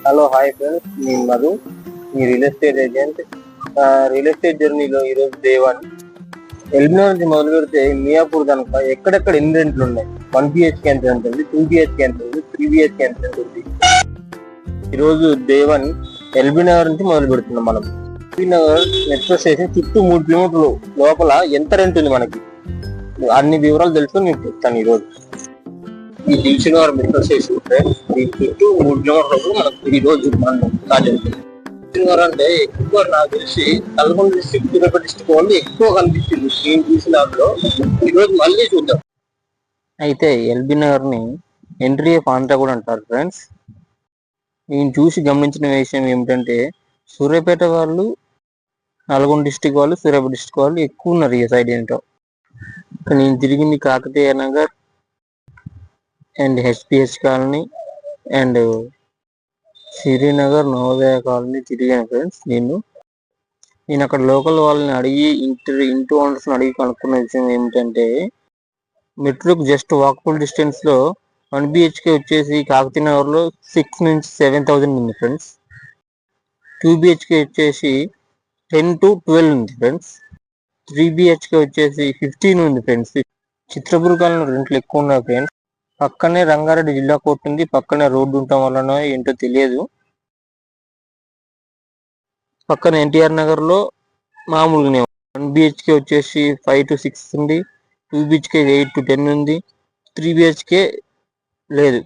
Hello hi friends, నేను మధు, మీ real estate agent. Real estate జర్నీలో ఈరోజు డే 1. ఎల్బినగర్ నుంచి మొదలు పెడితే మియాపూర్ కనుక ఎక్కడెక్కడ ఎన్ని రెంట్లు ఉన్నాయి. 1 BHK ఎంత ఉంటుంది, 2 BHK ఎంత ఉంది, 3 BHK ఎంత ఉంటుంది. ఈరోజు డే 1 ఎల్బినగర్ నుంచి మొదలు పెడుతున్నాం. మనం ఎల్బినగర్ మెట్రో స్టేషన్ చుట్టూ 3 కిలోమీటర్లు లోపల ఎంత రెంట్ ఉంది మనకి, అన్ని వివరాలు తెలుసుకొని నేను చెప్తాను ఈరోజు. ఈ దిల్సుఖ్నగర్ మెట్రో స్టేషన్ దీని చుట్టూ 3 కిలోమీటర్లు మనకు ఈ రోజు మనం స్టార్ట్ అవుతుంది. దిల్సుఖ్నగర్ అంటే ఎక్కువ నాకు తెలిసి నల్గొండ డిస్ట్రిక్ట్, సూర్యాపేట డిస్ట్రిక్ట్ వాళ్ళు ఎక్కువ కనిపించింది నేను చూసిన దాంట్లో. ఈ రోజు మళ్ళీ చూద్దాం. అయితే ఎల్బీ నగర్ ని ఎంట్రీ ఆఫ్ ఆంధ్ర కూడా అంటారు ఫ్రెండ్స్. నేను చూసి గమనించిన విషయం ఏమిటంటే సూర్యాపేట వాళ్ళు, నల్గొండ డిస్ట్రిక్ట్ వాళ్ళు, సూర్యాపేట డిస్ట్రిక్ట్ వాళ్ళు ఎక్కువ ఉన్నారు ఈ సైడ్. ఏంటో నేను తిరిగింది Kakatiya Nagar and హెచ్పిహెచ్ colony and Srinagar Navodaya colony తిరిగాను ఫ్రెండ్స్. నేను అక్కడ లోకల్ వాళ్ళని అడిగి ఇంటి ఓనర్స్ అడిగి కనుక్కున్న విషయం ఏమిటంటే మెట్రోకి జస్ట్ వాకబుల్ డిస్టెన్స్ లో 1 BHK వచ్చేసి కాకతీయ నగర్ లో 6 నుంచి 7,000 ఉంది ఫ్రెండ్స్. 2 BHK వచ్చేసి 10 to 12 ఉంది ఫ్రెండ్స్. 3 BHK వచ్చేసి 15 ఉంది ఫ్రెండ్స్. చిత్రపురకాలను రెంట్లు ఎక్కువ ఉన్నాయి ఫ్రెండ్స్. పక్కనే రంగారెడ్డి జిల్లా కోర్టు ఉంది, పక్కనే రోడ్డు ఉండటం వలన ఏంటో తెలియదు. పక్కన ఎన్టీఆర్ నగర్ లో మామూలుగానే 1 BHK వచ్చేసి 5 to 6 ఉంది, 2 BHK 8 to 10 ఉంది, 3 BHK లేదు,